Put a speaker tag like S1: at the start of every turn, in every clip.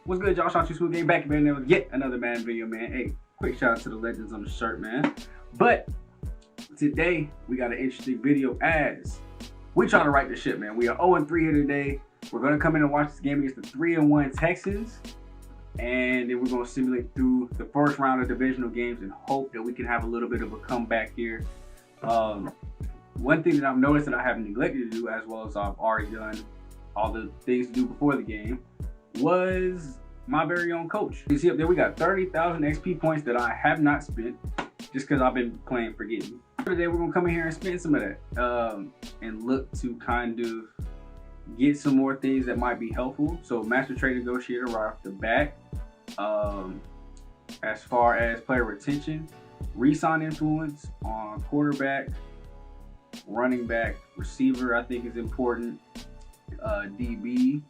S1: What's good, y'all? Shout out to SmooveGotGame back again with yet another Madden video, man. Hey, quick shout out to the legends on the shirt, man. But today we got an interesting video as we trying to right the ship, man. We are 0-3 here today. We're gonna come in and watch this game against the 3-1 Texans, and then we're gonna simulate through the first round of divisional games and hope that we can have a little bit of a comeback here. One thing that I've noticed that I have neglected to do, as well as I've already done all the things to do before the game, was my very own coach. You see up there, we got 30,000 XP points that I have not spent just because I've been playing forgetting. Today we're gonna come in here and spend some of that and look to kind of get some more things that might be helpful. So Master Trade Negotiator right off the bat. As far as player retention, re-sign influence on quarterback, running back, receiver I think is important. DB,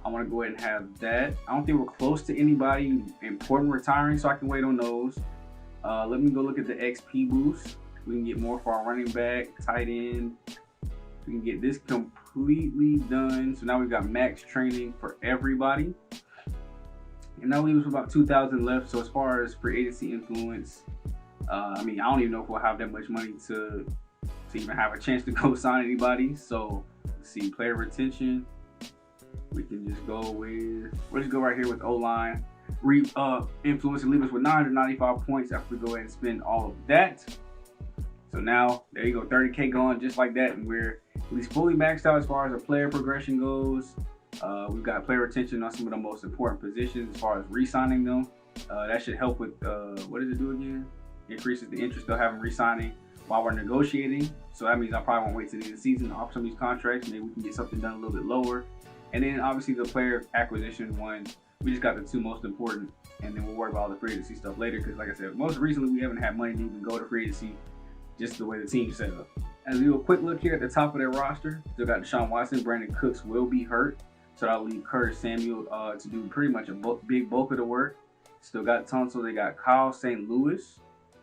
S1: I want to go ahead and have that. I don't think we're close to anybody important retiring, so I can wait on those. Let me go look at the XP boost. We can get more for our running back, tight end. We can get this completely done. So now we've got max training for everybody. And that leaves about 2,000 left. So as far as free agency influence, I mean, I don't even know if we'll have that much money to even have a chance to go sign anybody. So let's see, player retention. We can just go with, we'll just go right here with O-line. Influence and leave us with 995 points after we go ahead and spend all of that. So now, there you go, 30K gone just like that, and we're at least fully maxed out as far as our player progression goes. We've got player retention on some of the most important positions as far as re-signing them. That should help with, what does it do again? Increases the interest they'll have in re-signing while we're negotiating. So that means I probably won't wait till the end of the season to offer some of these contracts. Maybe we can get something done a little bit lower. And then obviously the player acquisition ones, we just got the two most important, and then we'll worry about all the free agency stuff later, because like I said, most recently we haven't had money to even go to free agency, just the way the team's set up. As we do a quick look here at the top of their roster, still got Deshaun Watson, Brandon Cooks will be hurt, so that'll leave Curtis Samuel to do pretty much a big bulk of the work. Still got Tunsil, they got Kyle St. Louis,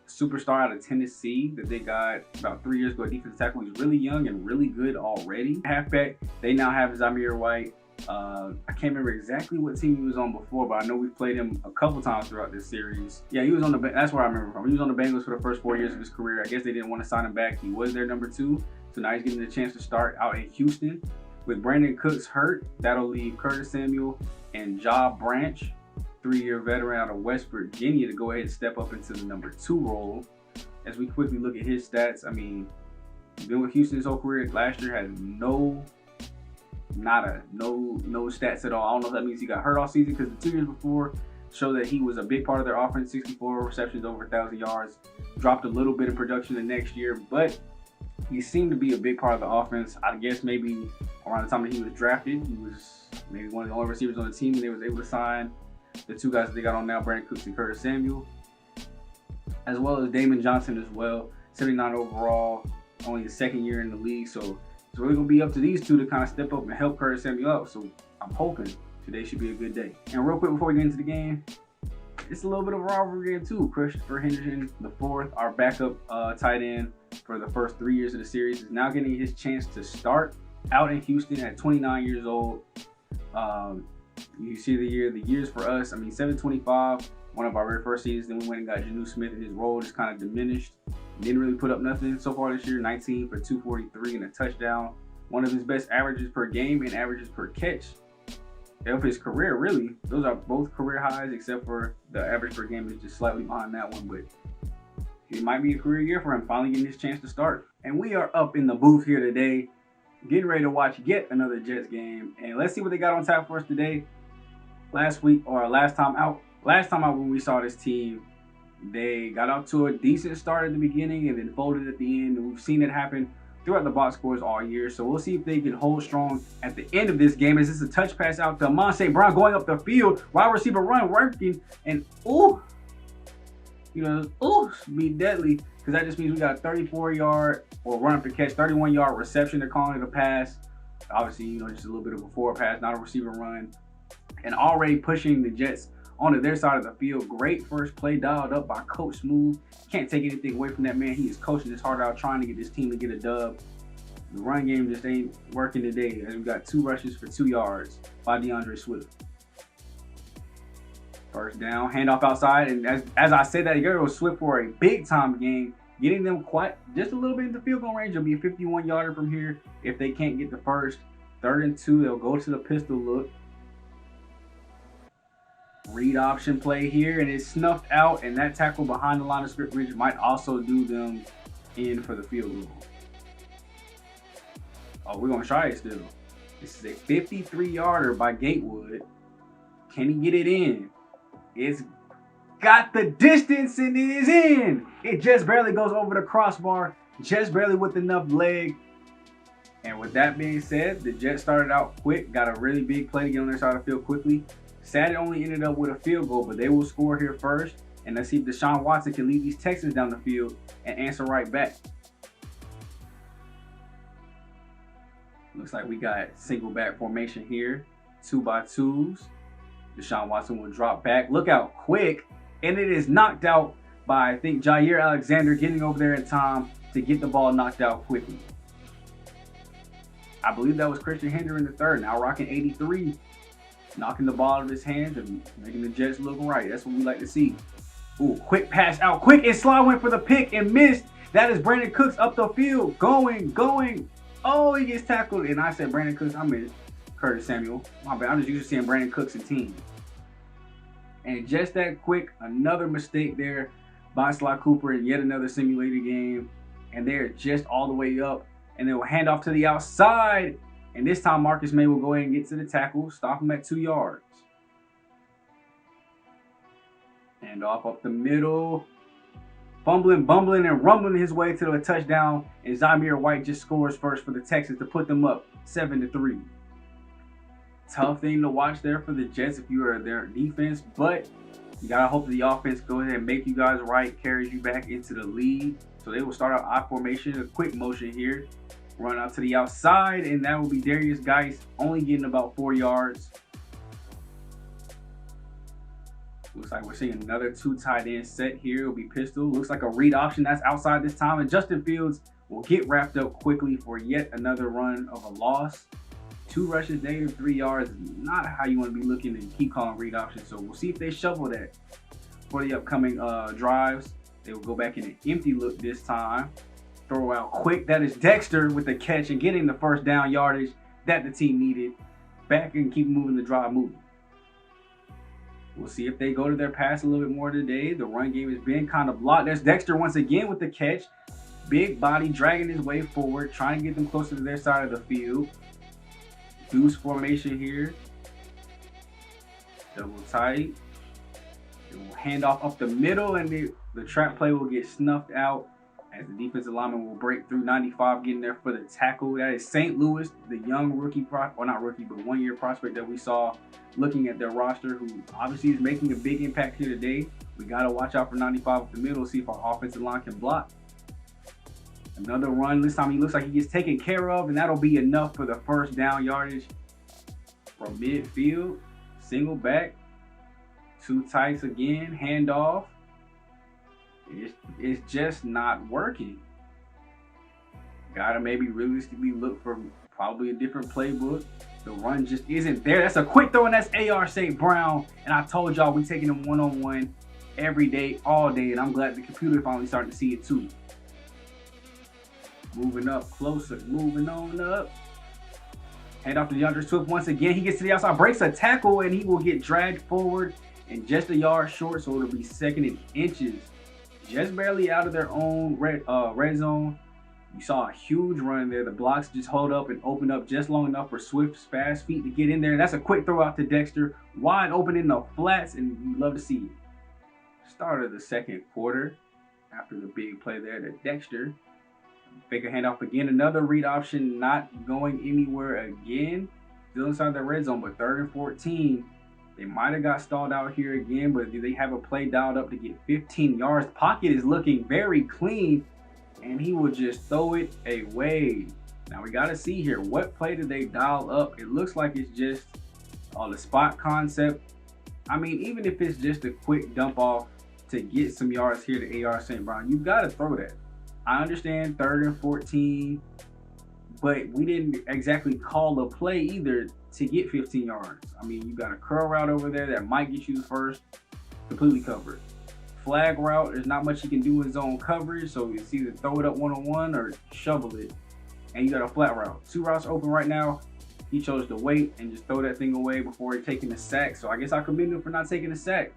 S1: superstar out of Tennessee that they got about 3 years ago, defensive tackle. He's really young and really good already. Halfback, they now have Zamir White. I can't remember exactly what team he was on before, but I know we've played him a couple times throughout this series. Yeah, he was on the, that's where I remember from. He was on the Bengals for the first 4 years of his career. I guess they didn't want to sign him back. He was their number 2, so now he's getting the chance to start out in Houston. With Brandon Cooks hurt, that'll leave Curtis Samuel and Ja Branch, 3-year veteran out of West Virginia, to go ahead and step up into the number 2 role. As we quickly look at his stats, I mean, been with Houston his whole career. Last year had no stats at all. I don't know if that means he got hurt all season, because the 2 years before showed that he was a big part of their offense. 64 receptions, over 1,000 yards. Dropped a little bit in production the next year, but he seemed to be a big part of the offense. I guess maybe around the time that he was drafted, he was maybe one of the only receivers on the team, and they was able to sign the 2 guys that they got on now, Brandon Cooks and Curtis Samuel, as well as Damon Johnson as well. 79 overall, only his 2nd year in the league, so it's really going to be up to these 2 to kind of step up and help Curtis Samuel out. So I'm hoping today should be a good day. And real quick before we get into the game, it's a little bit of a rivalry game too. Christopher Henderson, the 4th, our backup tight end for the first 3 years of the series, is now getting his chance to start out in Houston at 29 years old. You see the years for us. I mean, 725, one of our very first seasons. Then we went and got Janu Smith, and his role just kind of diminished. Didn't really put up nothing so far this year. 19 for 243 and a touchdown. One of his best averages per game and averages per catch of his career, really. Those are both career highs, except for the average per game is just slightly behind that one. But it might be a career year for him, finally getting his chance to start. And we are up in the booth here today, getting ready to watch yet another Jets game. And let's see what they got on tap for us today. Last time out when we saw this team, they got out to a decent start at the beginning and then folded at the end. And we've seen it happen throughout the box scores all year. So we'll see if they can hold strong at the end of this game. As this is a touch pass out to Amon St. Brown going up the field. Wide receiver run working. And be deadly. Because that just means we got a 34-yard or run up the catch, 31-yard reception. They're calling it a pass. Obviously, just a little bit of a forward pass, not a receiver run. And already pushing the Jets onto their side of the field. Great first play dialed up by Coach Smooth. Can't take anything away from that man. He is coaching his heart out, trying to get this team to get a dub. The run game just ain't working today, as we got 2 rushes for 2 yards by DeAndre Swift. First down, handoff outside, and as I said that, you're going to Swift for a big time game, getting them quite just a little bit in the field goal range. It'll be a 51-yarder from here if they can't get the first. 3rd and 2, they'll go to the pistol look. Read option play here, and it's snuffed out, and that tackle behind the line of scrimmage might also do them in for the field goal. Oh, we're going to try it still. This is a 53-yarder by Gatewood. Can he get it in? It's got the distance, and it is in. It just barely goes over the crossbar, just barely with enough leg. And with that being said, the Jets started out quick, got a really big play to get on their side of the field quickly. Sad it only ended up with a field goal, but they will score here first. And let's see if Deshaun Watson can lead these Texans down the field and answer right back. Looks like we got single back formation here, 2x2s. Deshaun Watson will drop back. Look out quick, and it is knocked out by, I think, Jair Alexander getting over there in time to get the ball knocked out quickly. I believe that was Christian Hinder in the 3rd, now rocking 83, knocking the ball out of his hands and making the Jets look right. That's what we like to see. Ooh, quick pass out quick, and Sly went for the pick and missed. That is Brandon Cooks up the field, going. Oh, he gets tackled, and I said Brandon Cooks. I meant Curtis Samuel. My bad. I'm just used to seeing Brandon Cooks and team. And just that quick, another mistake there by Sly Cooper in yet another simulated game. And they're just all the way up. And they will hand off to the outside. And this time Marcus May will go ahead and get to the tackle. Stop him at 2 yards. Hand off up the middle. Fumbling, bumbling, and rumbling his way to the touchdown. And Zamir White just scores first for the Texans to put them up 7-3. Tough thing to watch there for the Jets if you are their defense, but you gotta hope that the offense goes ahead and make you guys right, carries you back into the lead. So they will start out I formation, a quick motion here, run out to the outside, and that will be Darius Geis only getting about 4 yards. Looks like we're seeing another 2 tight end set here. It'll be pistol. Looks like a read option that's outside this time, and Justin Fields will get wrapped up quickly for yet another run of a loss. 2 rushes, -3 yards, not how you want to be looking and keep calling read options. So we'll see if they shuffle that for the upcoming drives. They will go back in an empty look this time. Throw out quick. That is Dexter with the catch and getting the first down yardage that the team needed. Back and keep moving the drive moving. We'll see if they go to their pass a little bit more today. The run game has been kind of blocked. There's Dexter once again with the catch. Big body dragging his way forward, trying to get them closer to their side of the field. Deuce formation here. Double tight. It will hand off up the middle, and the trap play will get snuffed out as the defensive lineman will break through 95, getting there for the tackle. That is St. Louis, the young rookie, well not rookie, but 1-year prospect that we saw looking at their roster, who obviously is making a big impact here today. We got to watch out for 95 up the middle, see if our offensive line can block. Another run. This time he looks like he gets taken care of, and that'll be enough for the first down yardage from midfield. Single back. 2 tights again. Handoff. It's just not working. Gotta maybe realistically look for probably a different playbook. The run just isn't there. That's a quick throw, and that's A.R. St. Brown. And I told y'all we taking him one-on-one every day, all day, and I'm glad the computer finally starting to see it too. Moving up closer, moving on up. Hand off to DeAndre Swift once again. He gets to the outside, breaks a tackle, and he will get dragged forward and just a yard short, so it'll be 2nd and inches. Just barely out of their own red zone. You saw a huge run there. The blocks just hold up and open up just long enough for Swift's fast feet to get in there. And that's a quick throw out to Dexter. Wide open in the flats, and you love to see it. Start of the 2nd quarter after the big play there to Dexter. Fake a handoff again. Another read option not going anywhere again. Still inside the red zone, but 3rd and 14. They might have got stalled out here again, but do they have a play dialed up to get 15 yards? Pocket is looking very clean, and he will just throw it away. Now we got to see here, what play did they dial up? It looks like it's just the spot concept. I mean, even if it's just a quick dump off to get some yards here to A.R. St. Brown, you got to throw that. I understand 3rd and 14, but we didn't exactly call the play either to get 15 yards. I mean, you got a curl route over there that might get you the first, completely covered. Flag route, there's not much you can do in zone coverage, so it's either throw it up one-on-one or shovel it. And you got a flat route. 2 routes open right now. He chose to wait and just throw that thing away before taking the sack. So I guess I commend him for not taking the sack.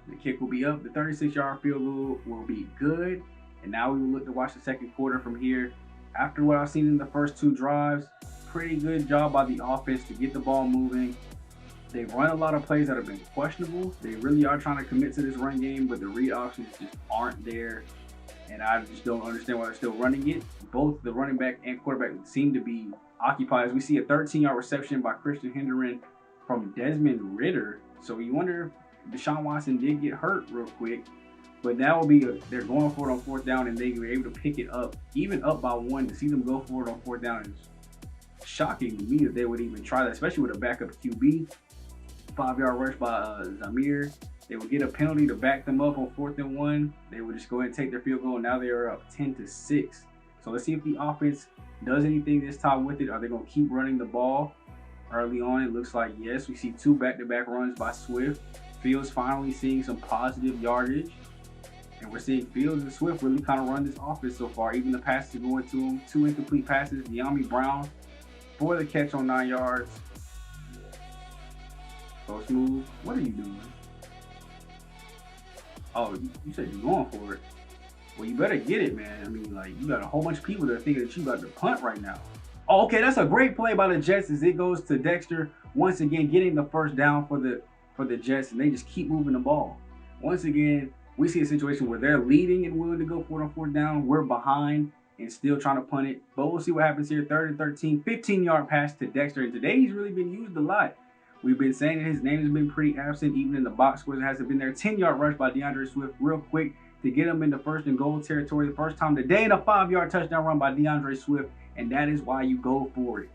S1: The kick will be up. The 36-yard field goal will be good. And now we will look to watch the second quarter from here. After what I've seen in the first 2 drives, pretty good job by the offense to get the ball moving. They've run a lot of plays that have been questionable. They really are trying to commit to this run game, but the read options just aren't there. And I just don't understand why they're still running it. Both the running back and quarterback seem to be occupied. As we see a 13-yard reception by Christian Henderin from Desmond Ridder. So you wonder if Deshaun Watson did get hurt real quick. But that will be, they're going for it on 4th down, and they were able to pick it up, even up by 1. To see them go for it on 4th down is shocking to me that they would even try that, especially with a backup QB. 5-yard rush by Zamir. They will get a penalty to back them up on 4th and 1. They will just go ahead and take their field goal. Now they are up 10-6. So let's see if the offense does anything this time with it. Are they going to keep running the ball early on? It looks like yes. We see 2 back-to-back runs by Swift. Fields finally seeing some positive yardage. And we're seeing Fields and Swift really kind of run this offense so far. Even the passes are going to them. 2 incomplete passes. De'Ami Brown for the catch on 9 yards. So Smooth, what are you doing? Oh, you said you're going for it. Well, you better get it, man. I mean, like, you got a whole bunch of people that are thinking that you got to punt right now. Oh, okay, that's a great play by the Jets as it goes to Dexter. Once again, getting the first down for the Jets, and they just keep moving the ball. Once again, we see a situation where they're leading and willing to go for it on 4th down. We're behind and still trying to punt it. But we'll see what happens here. 3rd and 13, 15-yard pass to Dexter. And today he's really been used a lot. We've been saying that his name has been pretty absent, even in the box scores. It hasn't been there. 10-yard rush by DeAndre Swift real quick to get him into 1st and goal territory the first time today, and a 5-yard touchdown run by DeAndre Swift, and that is why you go for it.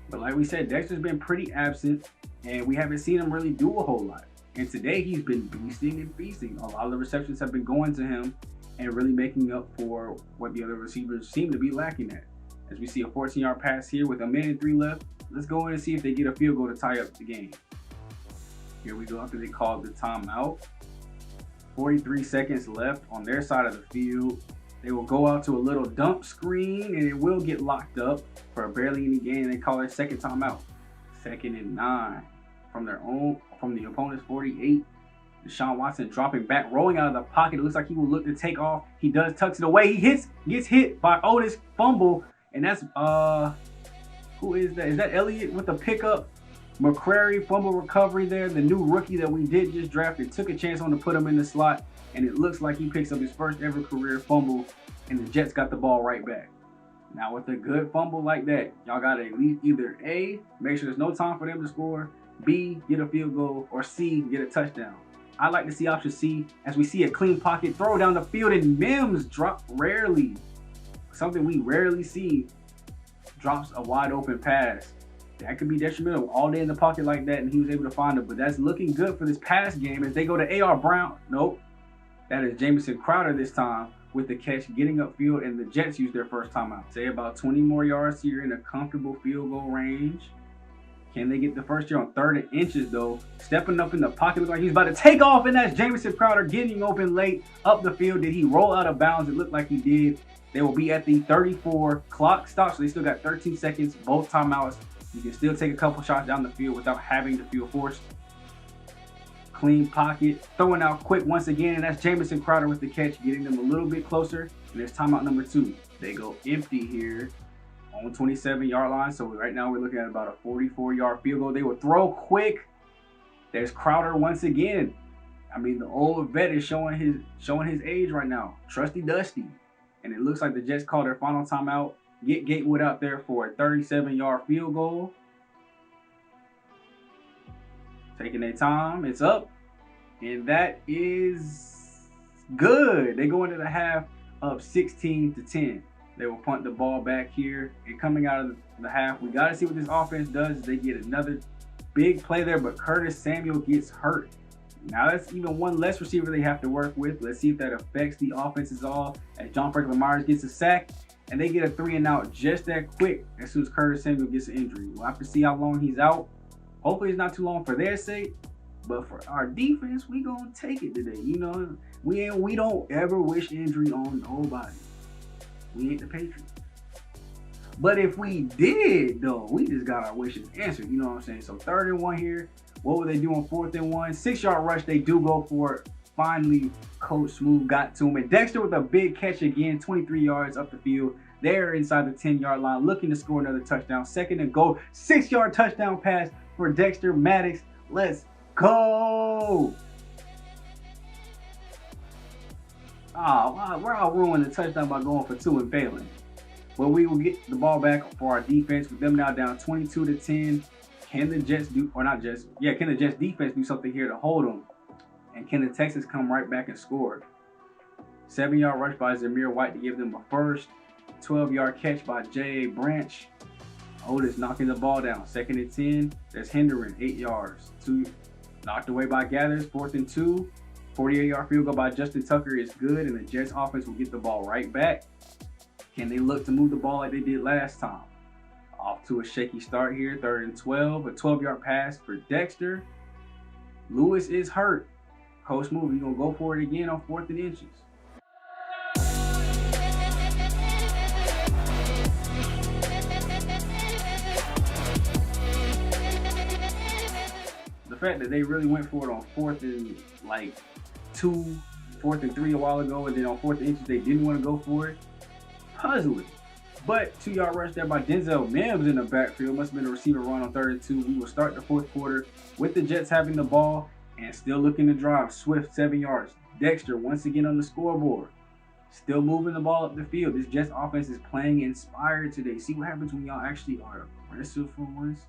S1: But like we said, Dexter's been pretty absent, and we haven't seen him really do a whole lot. And today he's been beasting and feasting. A lot of the receptions have been going to him and really making up for what the other receivers seem to be lacking at. As we see a 14-yard pass here with 1:03 left. Let's go in and see if they get a field goal to tie up the game. Here we go after they called the timeout. 43 seconds left on their side of the field. They will go out to a little dump screen, and it will get locked up for barely any gain. They call it second timeout. 2nd and 9 from the opponent's 48. Deshaun Watson dropping back, rolling out of the pocket. It looks like he will look to take off. He does, tucks it away. He gets hit by Otis, fumble, and that's who is that? Is that Elliott with the pickup? McCrary, fumble recovery there. The new rookie that we did just draft. They took a chance on to put him in the slot, and it looks like he picks up his first ever career fumble, and the Jets got the ball right back. Now with a good fumble like that, y'all got to at least either A, make sure there's no time for them to score, B, get a field goal, or C, get a touchdown. I like to see option C as we see a clean pocket throw down the field, and Mims drop rarely. Something we rarely see. Drops a wide open pass. That could be detrimental all day in the pocket like that, and he was able to find it. But that's looking good for this pass game as they go to A.R. Brown. Nope. That is Jamison Crowder this time with the catch, getting upfield, and the Jets use their first timeout. Say about 20 more yards here in a comfortable field goal range. Can they get the first year on 3rd and inches, though? Stepping up in the pocket, looks like he's about to take off, and that's Jamison Crowder getting open late up the field. Did he roll out of bounds? It looked like he did. They will be at the 34. Clock stops, so they still got 13 seconds, both timeouts. You can still take a couple shots down the field without having to feel forced. Clean pocket, throwing out quick once again, and that's Jamison Crowder with the catch, getting them a little bit closer. And there's timeout number 2. They go empty here on 27-yard line. So right now we're looking at about a 44-yard field goal. They will throw quick. There's Crowder once again. I mean, the old vet is showing his age right now. Trusty Dusty. And it looks like the Jets call their final timeout. Get Gatewood out there for a 37-yard field goal. Taking their time. It's up. And that is good. They go into the half up 16-10. They will punt the ball back here. And coming out of the half, we got to see what this offense does. They get another big play there, but Curtis Samuel gets hurt. Now that's even one less receiver they have to work with. Let's see if that affects the offenses all. As John Franklin Myers gets a sack, and they get a 3 and out just that quick as soon as Curtis Samuel gets an injury. We'll have to see how long he's out. Hopefully it's not too long for their sake. But for our defense, we gonna take it today. You know, we don't ever wish injury on nobody. We ain't the Patriots. But if we did, though, we just got our wishes answered. You know what I'm saying? So 3rd and 1 here. What would they do on 4th and 1? 6-yard rush. They do go for it. Finally, Coach Smooth got to him. And Dexter with a big catch again, 23 yards up the field. They're inside the 10-yard line, looking to score another touchdown. 2nd and goal. 6-yard touchdown pass for Dexter Maddox. Let's go! We're all ruining the touchdown by going for 2 and failing. But we will get the ball back for our defense with them now down 22-10. Can the Jets do, or not Jets, yeah, can the Jets defense do something here to hold them? And can the Texans come right back and score? 7-yard rush by Zamir White to give them a first. 12-yard catch by J.A. Branch. Otis knocking the ball down. 2nd and 10. There's Hendren, 8 yards. 2 knocked away by Gathers. 4th and 2. 48-yard field goal by Justin Tucker is good, and the Jets offense will get the ball right back. Can they look to move the ball like they did last time? Off to a shaky start here. 3rd and 12. A 12-yard pass for Dexter. Lewis is hurt. Coach Smooth, he's going to go for it again on 4th and inches. The fact that they really went for it on 4th and 2, 4th and 3 a while ago, and then on 4th and inches they didn't want to go for it, puzzling. But 2-yard rush there by Denzel Mims in the backfield. Must have been a receiver run on 3rd and 2. We will start the 4th quarter with the Jets having the ball and still looking to drive. Swift, 7 yards. Dexter once again on the scoreboard. Still moving the ball up the field. This Jets offense is playing inspired today. See what happens when y'all actually are aggressive for once.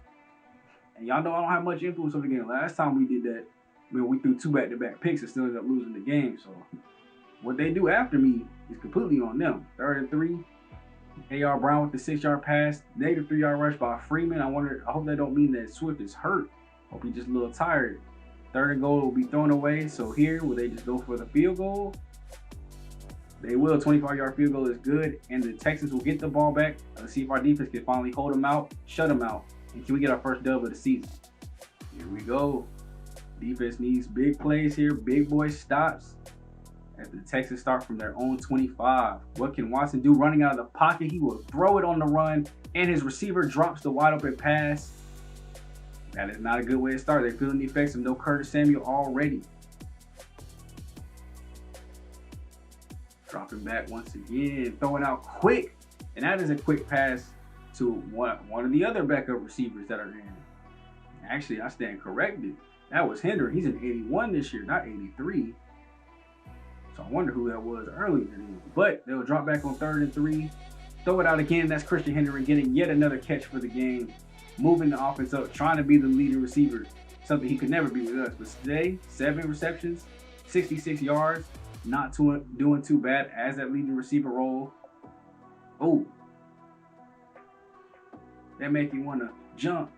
S1: And y'all know I don't have much influence on the game. Last time we did that, we threw 2 back-to-back picks and still ended up losing the game. So what they do after me is completely on them. 3rd and 3. A.R. Brown with the 6-yard pass. Negative 3-yard rush by Freeman. I hope that don't mean that Swift is hurt. Hope he's just a little tired. 3rd and goal will be thrown away. So here, will they just go for the field goal? They will. 25-yard field goal is good. And the Texans will get the ball back. Let's see if our defense can finally hold them out, shut them out. And can we get our first dub of the season? Here we go. Defense needs big plays here. Big boy stops. As the Texans start from their own 25. What can Watson do running out of the pocket? He will throw it on the run, and his receiver drops the wide open pass. That is not a good way to start. They're feeling the effects of no Curtis Samuel already. Dropping back once again, throwing out quick. And that is a quick pass to one of the other backup receivers that are in. Actually, I stand corrected. That was Hendren. He's an 81 this year, not 83. So I wonder who that was earlier. But they'll drop back on 3rd and 3. Throw it out again. That's Christian Hendren getting yet another catch for the game. Moving the offense up, trying to be the leading receiver. Something he could never be with us. But today, 7 receptions, 66 yards. Not doing too bad as that leading receiver role. Oh. They make you want to jump.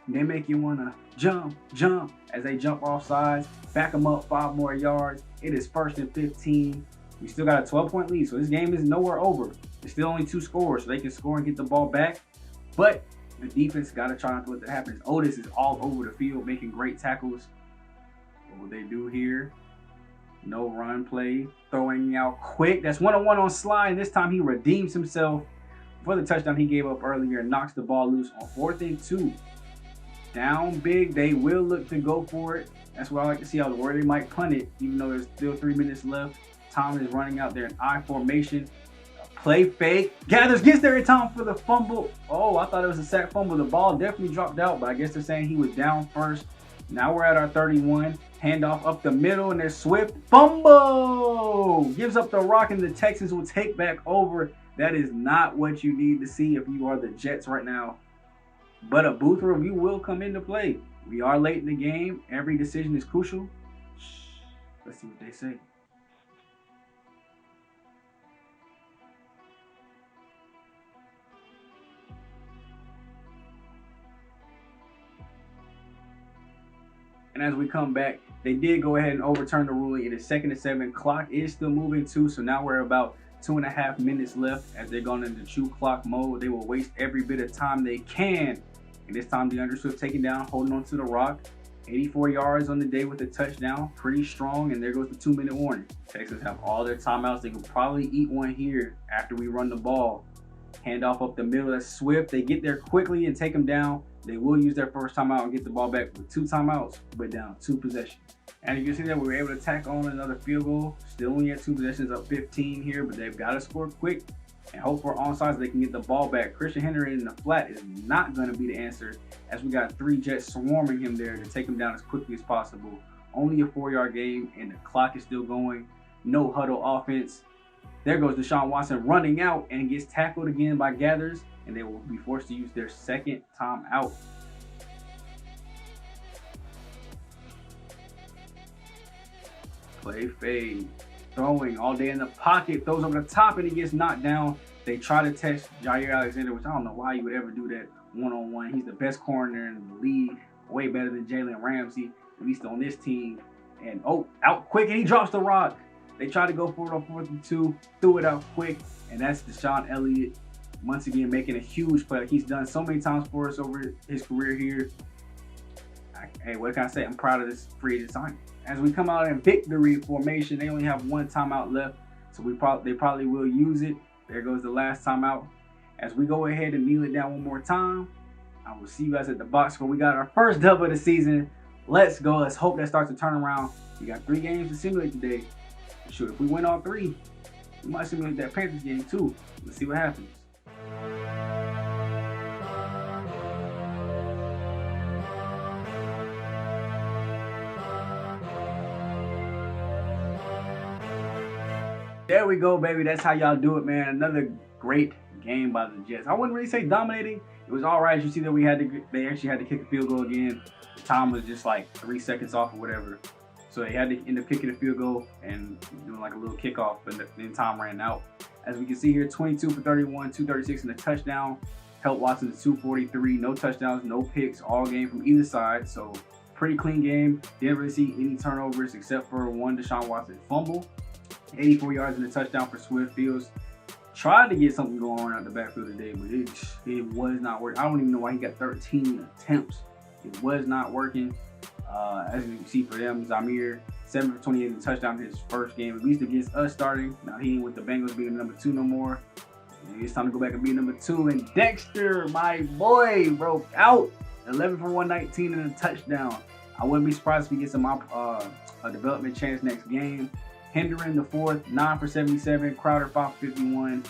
S1: They make you want to jump. As they jump off sides. Back them up 5 more yards. It is 1st and 15. We still got a 12-point lead, so this game is nowhere over. There's still only 2 scores, so they can score and get the ball back. But the defense got to try not to let that happen. Otis is all over the field making great tackles. What will they do here? No run play. Throwing out quick. That's 1-on-1 on slide. This time he redeems himself for the touchdown he gave up earlier and knocks the ball loose on 4th and 2. Down big. They will look to go for it. That's what I like to see, where they might punt it, even though there's still 3 minutes left. Tom is running out there in I formation. Play fake. Gathers gets there in time for the fumble. Oh, I thought it was a sack fumble. The ball definitely dropped out, but I guess they're saying he was down first. Now we're at our 31. Handoff up the middle, and there's Swift. Fumble! Gives up the rock, and the Texans will take back over. That is not what you need to see if you are the Jets right now. But a booth review will come into play. We are late in the game. Every decision is crucial. Let's see what they say. And as we come back, They did go ahead and overturn the ruling. It is 2nd and 7. Clock is still moving too, so now we're about 2.5 minutes left. As they're going into true clock mode, they will waste every bit of time they can. And this time, DeAndre Swift taking down, holding on to the rock. 84 yards on the day with a touchdown, pretty strong. And there goes the 2-minute warning. Texans have all their timeouts. They can probably eat one here after we run the ball. Handoff up the middle. That's Swift. They get there quickly and take him down. They will use their first timeout and get the ball back with 2 timeouts, but down 2 possessions. And you can see that we were able to tack on another field goal. Still only at 2 possessions, up 15 here, but they've got to score quick and hope for onside so they can get the ball back. Christian Henry in the flat is not going to be the answer, as we got 3 Jets swarming him there to take him down as quickly as possible. Only a 4-yard game, and the clock is still going. No huddle offense. There goes Deshaun Watson running out and gets tackled again by Gathers, and they will be forced to use their 2nd timeout. Play fade. Throwing all day in the pocket. Throws over the top and he gets knocked down. They try to test Jair Alexander, which I don't know why you would ever do that one-on-one. He's the best corner in the league. Way better than Jalen Ramsey, at least on this team. And out quick and he drops the rock. They try to go for it on 4th and 2. Threw it out quick. And that's Deshaun Elliott once again making a huge play. Like he's done so many times for us over his career here. Hey, what can I say? I'm proud of this free agent signing. As we come out in victory formation, they only have 1 timeout left, so they probably will use it. There goes the last timeout. As we go ahead and kneel it down one more time, I will see you guys at the box score. We got our first dub of the season. Let's go. Let's hope that starts to turn around. We got 3 games to simulate today. Sure, if we win all 3, we might simulate that Panthers game too. Let's see what happens. There we go, baby. That's how y'all do it, man. Another great game by the Jets. I wouldn't really say dominating. It was all right. As you see that they actually had to kick a field goal again. The time was just like 3 seconds off or whatever. So they had to end up kicking a field goal and doing like a little kickoff, but then time ran out. As we can see here, 22 for 31, 236 and a touchdown. Helped Watson to 243, no touchdowns, no picks, all game from either side. So pretty clean game. Didn't really see any turnovers except for one Deshaun Watson fumble. 84 yards and a touchdown for Swift. Fields tried to get something going on out the backfield today, but it was not working. I don't even know why he got 13 attempts. It was not working. As you can see for them, Zamir, 7 for 28 and a touchdown in his first game, at least against us starting. Now he ain't with the Bengals being number 2 no more. And it's time to go back and be number 2. And Dexter, my boy, broke out. 11 for 119 and a touchdown. I wouldn't be surprised if he gets a development chance next game. Hendren the 4th, 9 for 77. Crowder 5 for 51.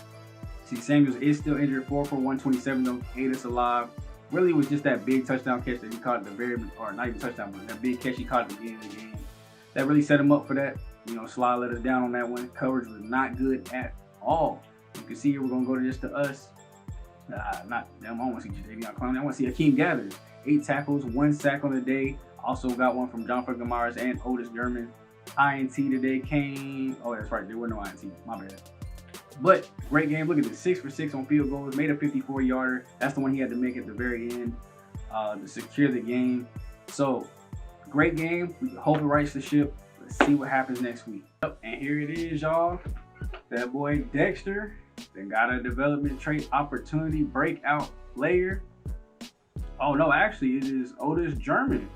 S1: See, Samuels is still injured, 4 for 127 though, ate us alive. Really was just that big touchdown catch that he caught at the very, or not even touchdown, but that big catch he caught at the beginning of the game. That really set him up for that. You know, Sly let us down on that one. Coverage was not good at all. You can see here we're gonna go to just to us. I don't want to see Jadeveon Clowney. I want to see Hakeem Gathers. 8 tackles, 1 sack on the day. Also got one from John Franklin Myers and Otis German. INT today came. Oh, that's right. There were no INT. My bad. But great game. Look at this. 6 for 6 on field goals. Made a 54-yarder. That's the one he had to make at the very end to secure the game. So great game. We hope it rights the ship. Let's see what happens next week. And here it is, y'all. That boy Dexter. Then got a development trait opportunity breakout player. Oh no, actually it is Otis German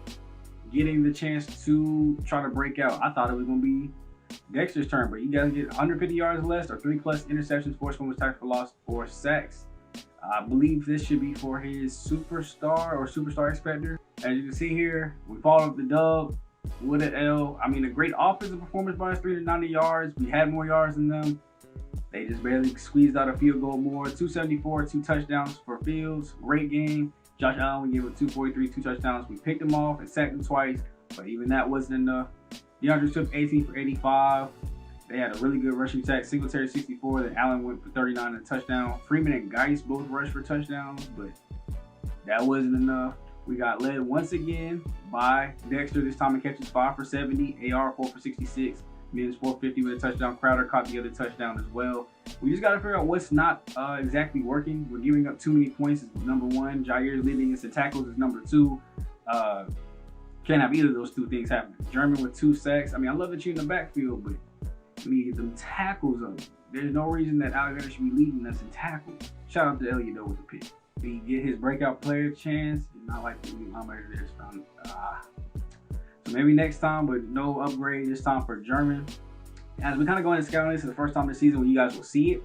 S1: getting the chance to try to break out. I thought it was going to be Dexter's turn, but you guys get 150 yards less or 3+ interceptions, 4 fumbles, tackles for loss, 4 sacks. I believe this should be for his superstar or superstar expector. As you can see here, we followed up the dub with an L. I mean, a great offensive performance by us, 390 yards. We had more yards than them. They just barely squeezed out a field goal more. 274, 2 touchdowns for Fields. Great game. Josh Allen, we gave him 243, 2 touchdowns. We picked him off and sacked him twice, but even that wasn't enough. DeAndre Swift, 18 for 85. They had a really good rushing attack. Singletary, 64. Then Allen went for 39 and a touchdown. Freeman and Geis both rushed for touchdowns, but that wasn't enough. We got led once again by Dexter. This time he catches 5 for 70. AR, 4 for 66. Mims, 450 with a touchdown. Crowder caught the other touchdown as well. We just got to figure out what's not exactly working. We're giving up too many points is number 1. Jair's leading us in tackles is number 2. Can't have either of those two things happening. German with 2 sacks. I mean, I love that you're in the backfield, but we need to get them tackles up. There's no reason that Alexander should be leading us in tackles. Shout out to Elliott though with the pick. Did he get his breakout player chance? Not like the linebacker there. So maybe next time, but no upgrade this time for German. As we kind of go into scouting, this is the first time this season when you guys will see it.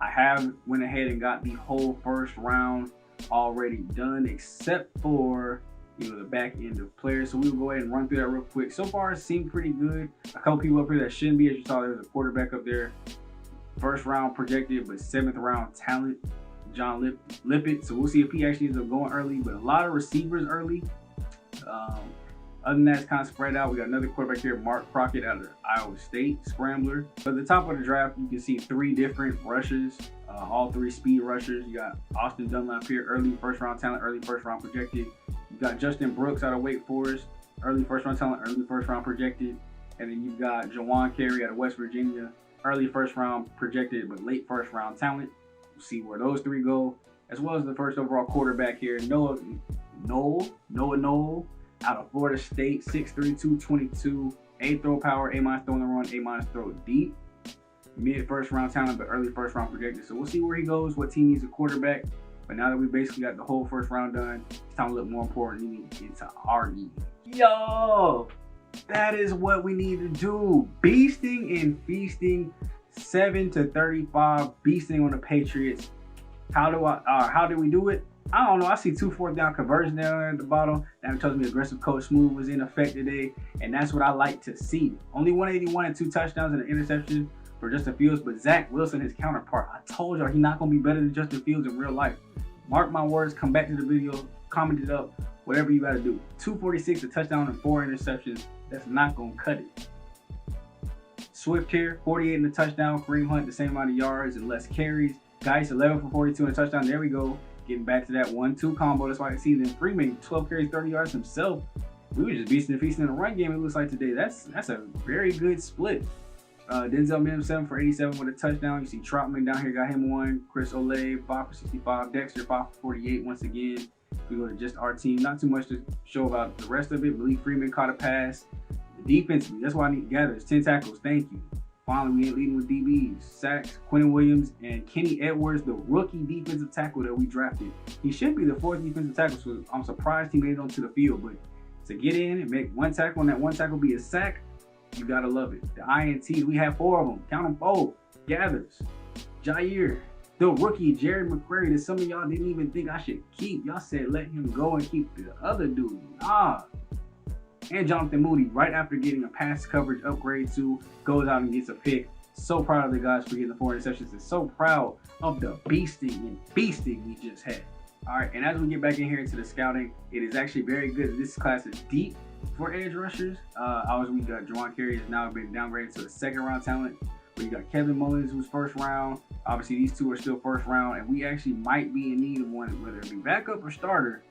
S1: I have went ahead and got the whole first round already done, except for the back end of players. So we'll go ahead and run through that real quick. So far, it seemed pretty good. A couple people up here that shouldn't be, as you saw, there's a quarterback up there. First round projected, but 7th round talent, John Lippett. So we'll see if he actually ends up going early, but a lot of receivers early. Other than that, it's kind of spread out. We got another quarterback here, Mark Crockett out of Iowa State, scrambler. At the top of the draft, you can see 3 different rushers, all 3 speed rushers. You got Austin Dunlap here, early first round talent, early first round projected. You got Justin Brooks out of Wake Forest, early first round talent, early first round projected. And then you've got Jawan Carey out of West Virginia, early first round projected, but late first round talent. We'll see where those 3 go, as well as the first overall quarterback here, Noah Noel out of Florida State, 6'3", 222, A throw power, A- throw in the run, A- throw deep. Mid first round talent, but early first round projected. So we'll see where he goes, what team needs a quarterback. But now that we basically got the whole first round done, it's time to look more important. You need to get to RE. Yo, that is what we need to do. Beasting and feasting, 7 to 35, beasting on the Patriots. How do we do it? I don't know. I see 2 4th down conversions down there at the bottom. That tells me aggressive coach Smooth was in effect today, and that's what I like to see. Only 181 and 2 touchdowns and an interception for Justin Fields, but Zach Wilson, his counterpart. I told y'all he's not going to be better than Justin Fields in real life. Mark my words. Come back to the video, comment it up, whatever you got to do. 246, a touchdown and 4 interceptions. That's not going to cut it. Swift here, 48 in the touchdown. Kareem Hunt, the same amount of yards and less carries. Geis, 11 for 42 in a touchdown. There we go. Getting back to that 1-2 combo. That's why I see then Freeman, 12 carries, 30 yards himself. We were just beasting and feasting in the run game, it looks like today. That's a very good split. Denzel Mims, 7 for 87 with a touchdown. You see Trotman down here, got him 1. Chris Olave, 5 for 65. Dexter, 5 for 48 once again. We go to just our team. Not too much to show about the rest of it. Malik Freeman caught a pass. Defensively, that's why I need gathers. 10 tackles, thank you. Finally, we ain't leading with DBs. Sacks, Quentin Williams, and Kenny Edwards, the rookie defensive tackle that we drafted. He should be the 4th defensive tackle, so I'm surprised he made it onto the field. But to get in and make 1 tackle, and that 1 tackle be a sack, you gotta love it. The INTs, we have 4 of them. Count them 4. Gathers, Jair, the rookie, Jerry McCrary, that some of y'all didn't even think I should keep. Y'all said let him go and keep the other dude. Nah. And Jonathan Moody, right after getting a pass coverage upgrade too, goes out and gets a pick. So proud of the guys for getting the 4 interceptions, and so proud of the beasting we just had. All right, and as we get back in here into the scouting, it is actually very good. This class is deep for edge rushers. We got Jawan Carey has now been downgraded to a 2nd round talent. But you got Kevin Mullins, who's 1st round. Obviously, these 2 are still 1st round, and we actually might be in need of one, whether it be backup or starter.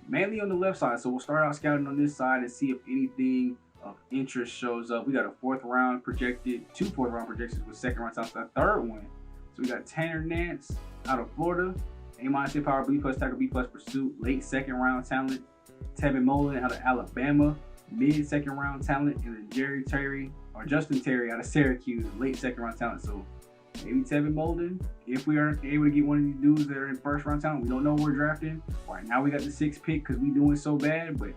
S1: Mainly on the left side, so we'll start out scouting on this side and see if anything of interest shows up. We got a 4th round projected, 2 4th round projections with 2nd round talent, a 3rd one. So we got Tanner Nance out of Florida, A- hit power, B+ tackle, B+ pursuit, late 2nd round talent. Tevin Mullen out of Alabama, mid 2nd round talent, and then Justin Terry out of Syracuse, late 2nd round talent. So maybe Tevin Molden, if we are able to get one of these dudes that are in 1st round talent. We don't know who we're drafting. Right now we got the 6th pick because we doing so bad, but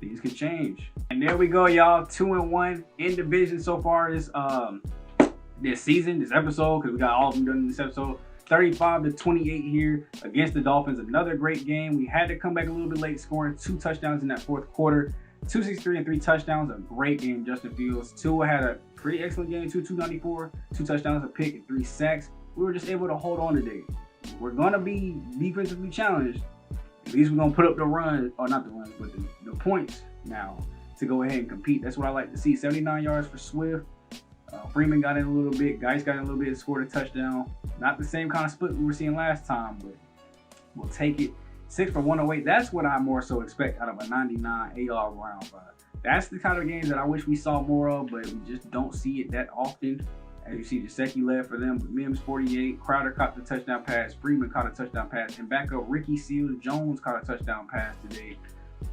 S1: things could change. And there we go, y'all. 2-1 in division so far this season, this episode, because we got all of them done in this episode. 35 to 28 here against the Dolphins. Another great game. We had to come back a little bit late, scoring 2 touchdowns in that 4th quarter. 263 and 3 touchdowns. A great game, Justin Fields. Tua had a pretty excellent game, 294, 2 touchdowns, a pick, and 3 sacks. We were just able to hold on today. We're going to be defensively challenged. At least we're going to put up the run, or not the runs, but the points now to go ahead and compete. That's what I like to see. 79 yards for Swift. Freeman got in a little bit. Geis got in a little bit and scored a touchdown. Not the same kind of split we were seeing last time, but we'll take it. 6 for 108. That's what I more so expect out of a 99 AR round. That's the kind of games that I wish we saw more of, but we just don't see it that often. As you see, Gesicki led for them with Mims 48. Crowder caught the touchdown pass. Freeman caught a touchdown pass. And backup Ricky Seals Jones caught a touchdown pass today.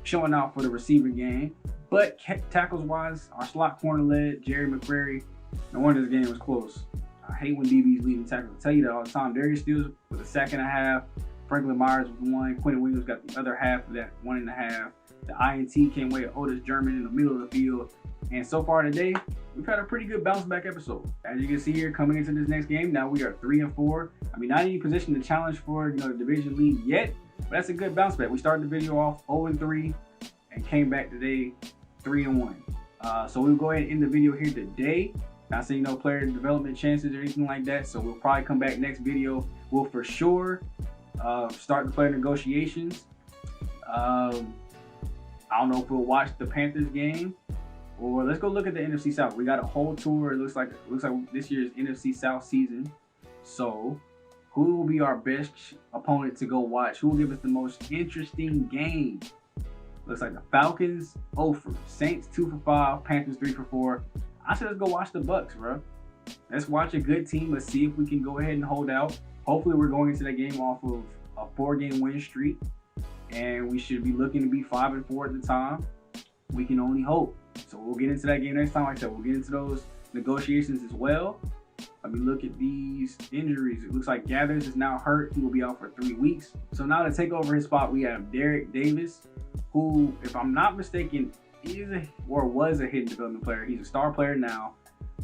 S1: showing out for the receiving game. But tackles wise, our slot corner led Jerry McCrary. No wonder this game was close. I hate when DBs leading tackles. I tell you that all the time. Darius Steele with a sack and a half. Franklin Myers with one. Quentin Williams got the other half of that 1.5. The INT came away at Otis German in the middle of the field. And so far today, we've had a pretty good bounce back episode. As you can see here, coming into this next game, now we are 3-4. I mean, not in any position to challenge for the division lead yet, but that's a good bounce back. We started the video off 0-3 and came back today 3-1. So we'll go ahead and end the video here today. Not saying player development chances or anything like that. So we'll probably come back next video. We'll for sure start the player negotiations. I don't know if we'll watch the Panthers game. Or let's go look at the NFC South. We got a whole tour. It looks like this year's NFC South season. So, who will be our best opponent to go watch? Who will give us the most interesting game? Looks like the Falcons 0-for, Saints 2-for-5, Panthers 3-for-4. I said let's go watch the Bucks, bro. Let's watch a good team. Let's see if we can go ahead and hold out. Hopefully, we're going into that game off of a 4-game win streak, and we should be looking to be 5-4 at the time. We can only hope. So we'll get into that game next time. Like I said, we'll get into those negotiations as well. Let me look at these injuries. It looks like Gathers is now hurt. He will be out for 3 weeks. So now to take over his spot, we have Derek Davis, who, if I'm not mistaken, was a hidden development player. He's a star player now.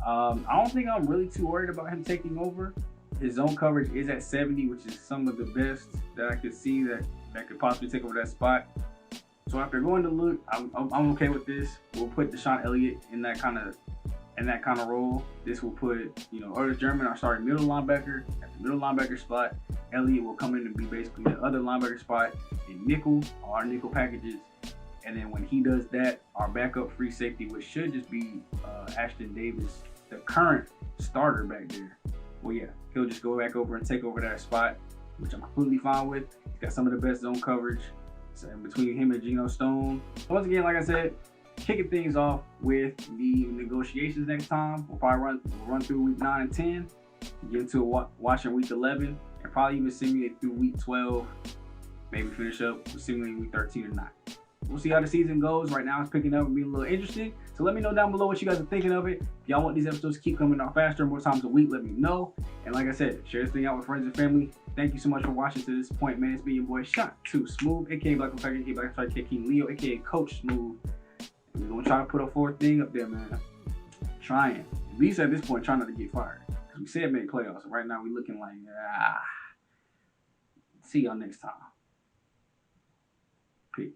S1: I don't think I'm really too worried about him taking over. His zone coverage is at 70, which is some of the best that I could see that could possibly take over that spot. So after going to look, I'm okay with this. We'll put Deshaun Elliott in that kind of role. This will put Otis German, our starting middle linebacker, at the middle linebacker spot. Elliott will come in and be basically the other linebacker spot in nickel, all our nickel packages. And then when he does that, our backup free safety, which should just be Ashton Davis, the current starter back there. Well, yeah, he'll just go back over and take over that spot, which I'm completely fine with. He's got some of the best zone coverage. So between him and Geno Stone. Once again, like I said, kicking things off with the negotiations next time. We'll probably run through week 9 and 10, get into watching week 11, and probably even simulate through week 12. Maybe finish up with simulating week 13 or not. We'll see how the season goes. Right now, it's picking up and being a little interesting. So let me know down below what you guys are thinking of it. If y'all want these episodes to keep coming out faster, more times a week, let me know. And like I said, share this thing out with friends and family. Thank you so much for watching to this point, man. It's been your boy, Shot 2 Smooth, aka Black Effect, aka Black Effect, aka King Leo, aka Coach Smooth. And we're gonna try to put a fourth thing up there, man. Trying. At least at this point, trying not to get fired. Because we said make playoffs. Right now, we looking like, See y'all next time. Peace.